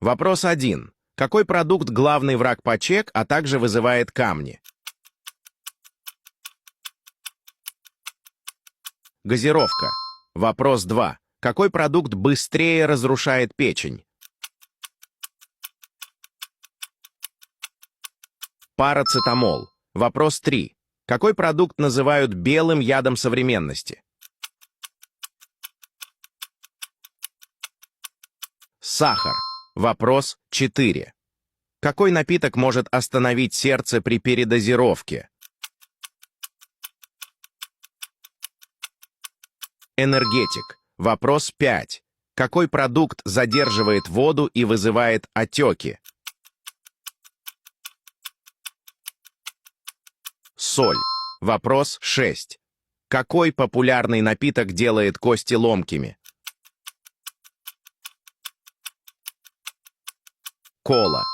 Вопрос 1. Какой продукт главный враг почек, а также вызывает камни? Газировка. Вопрос 2. Какой продукт быстрее разрушает печень? Парацетамол. Вопрос 3. Какой продукт называют белым ядом современности? Сахар. Вопрос 4. Какой напиток может остановить сердце при передозировке? Энергетик. Вопрос 5. Какой продукт задерживает воду и вызывает отеки? Соль. Вопрос 6. Какой популярный напиток делает кости ломкими? Кола.